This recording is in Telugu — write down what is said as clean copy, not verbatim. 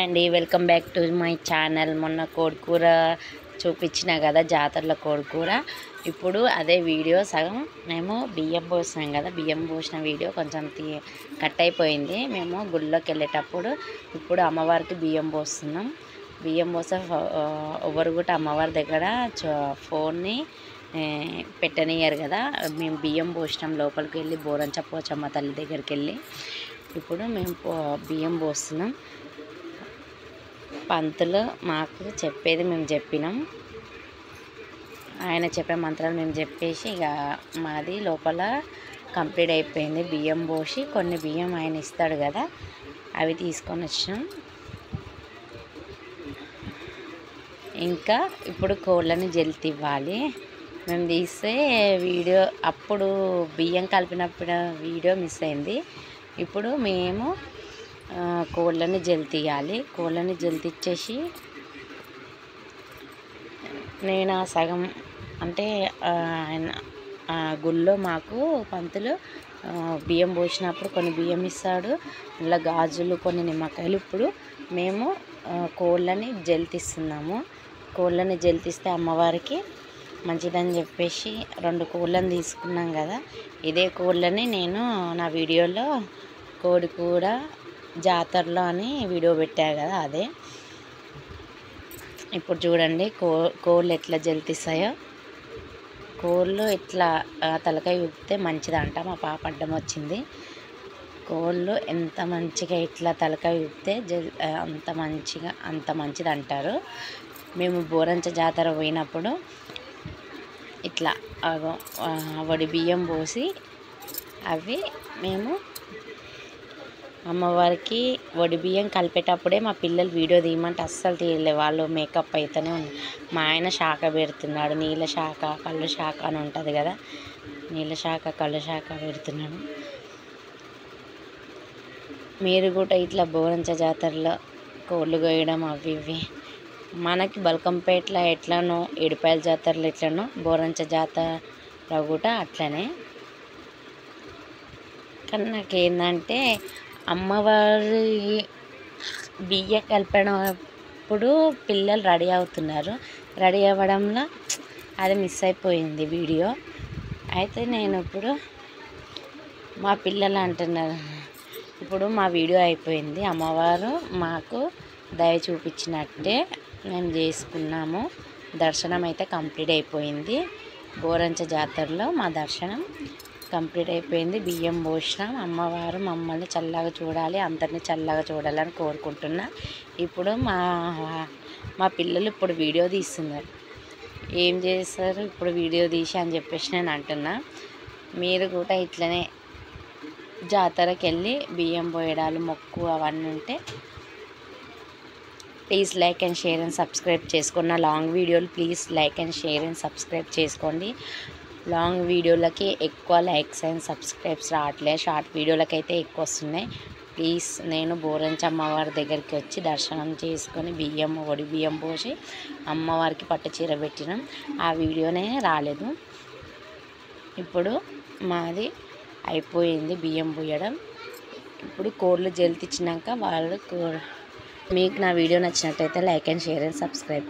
అండి, welcome back to my channel. మొన్న కోడికూర చూపించిన కదా, జాతరలో కోడికూర. ఇప్పుడు అదే వీడియో సగం మేము బియ్యం పోసినాం కదా, బియ్యం పోసిన వీడియో కొంచెం కట్ అయిపోయింది. మేము గుళ్ళోకి వెళ్ళేటప్పుడు ఇప్పుడు అమ్మవారికి బియ్యం పోస్తున్నాం. బియ్యం పోస్తే ఎవరు కూడా అమ్మవారి దగ్గర ఫోన్ని పెట్టనియరు కదా. మేము బియ్యం పోసినాం, లోపలికి వెళ్ళి బోరంచ పోచమ్మ తల్లి దగ్గరికి వెళ్ళి ఇప్పుడు మేము బియ్యం పోస్తున్నాం. పంతులు మాకు చెప్పేది మేము చెప్పినాం, ఆయన చెప్పే మంత్రాలు మేము చెప్పేసి ఇక మాది లోపల కంప్లీట్ అయిపోయింది. బియ్యం పోసి కొన్ని బియ్యం ఆయన ఇస్తాడు కదా, అవి తీసుకొని వచ్చినాం. ఇంకా ఇప్పుడు కోళ్ళని జల్తి ఇవ్వాలి. మేము తీస్తే వీడియో అప్పుడు బియ్యం కలిపినప్పుడు వీడియో మిస్ అయింది. ఇప్పుడు మేము కోళ్ళని జల్తీయాలి. కోళ్ళని జల్తిచ్చేసి నేను ఆ సగం అంటే ఆయన గుళ్ళో మాకు పంతులు బియ్యం పోసినప్పుడు కొన్ని బియ్యం ఇస్తాడు, ఇలా గాజులు కొన్ని నిమ్మకాయలు. ఇప్పుడు మేము కోళ్ళని జల్తిస్తున్నాము. కోళ్ళని జల్తిస్తే అమ్మవారికి మంచిదని చెప్పేసి 2 కోళ్ళని తీసుకున్నాం కదా. ఇదే కోళ్ళని నేను నా వీడియోలో కోడికూర జాతరలో అని వీడియో పెట్టారు కదా, అదే. ఇప్పుడు చూడండి కోళ్ళు ఎట్లా జల్తిస్తాయో. కోళ్ళు ఇట్లా తలకాయ ఊపితే మంచిదంట. మా పాప అడ్డం వచ్చింది. కోళ్ళు ఎంత మంచిగా ఇట్లా తలకాయ ఊపితే అంత మంచిది అంటారు. మేము బోరంచ జాతర పోయినప్పుడు ఇట్లా వడి బియ్యం పోసి అవి మేము అమ్మవారికి వడి బియ్యం కలిపేటప్పుడే మా పిల్లలు వీడియో తీయమంటే అస్సలు తీయలే. వాళ్ళు మేకప్ అయితేనే ఉంది. మా ఆయన శాఖ పెడుతున్నాడు, నీళ్ళ శాఖ కళ్ళు శాఖ అని ఉంటుంది కదా, నీళ్ళ శాఖ కళ్ళు శాఖ పెడుతున్నాడు. మీరు కూడా ఇట్లా బోరంచ జాతరలో కోళ్ళు కోయడం అవి ఇవి మనకి బల్కంపేటలో ఎట్లనో, ఏడుపాయల జాతరలో ఎట్లనో, బోరంచ జాతరలో కూడా అట్లనే. కానీ నాకేందంటే అమ్మవారి బియ్యం కలిపినప్పుడు పిల్లలు రెడీ అవుతున్నారు, రెడీ అవ్వడంలో అది మిస్ అయిపోయింది వీడియో. అయితే నేను ఇప్పుడు మా పిల్లలు అంటున్నారు, ఇప్పుడు మా వీడియో అయిపోయింది, అమ్మవారు మాకు దయ చూపించినట్టే మేము చేసుకున్నాము. దర్శనం అయితే కంప్లీట్ అయిపోయింది. బోరంచ జాతరలో మా దర్శనం కంప్లీట్ అయిపోయింది. బియ్యం పోసినాం. అమ్మవారు మమ్మల్ని చల్లగా చూడాలి, అందరినీ చల్లగా చూడాలని కోరుకుంటున్నా. ఇప్పుడు మా పిల్లలు ఇప్పుడు వీడియో తీస్తున్నారు. ఏం చేస్తారు ఇప్పుడు వీడియో తీసి అని చెప్పేసి నేను అంటున్నా. మీరు కూడా ఇట్లనే జాతరకి వెళ్ళి బియ్యం పోయడాలు మొక్కు అవన్నీ ఉంటే please like and share and subscribe చేసుకోండి. నా లాంగ్ వీడియోలు please like and share and subscribe చేసుకోండి. లాంగ్ వీడియోలకి ఎక్కువ లైక్స్ అండ్ సబ్స్క్రైబ్స్ రావట్లేదు, షార్ట్ వీడియోలకి అయితే ఎక్కువ వస్తున్నాయి. ప్లీజ్ నేను బోరంచ అమ్మవారి దగ్గరికి వచ్చి దర్శనం చేసుకొని వడి బియ్యం పోసి అమ్మవారికి పట్టు చీర పెట్టినాం. ఆ వీడియోనే రాలేదు. ఇప్పుడు మాది అయిపోయింది బియ్యం పోయడం. ఇప్పుడు కోళ్ళు జల్తిచ్చినాక మీకు నా వీడియో నచ్చినట్టయితే like and share and subscribe.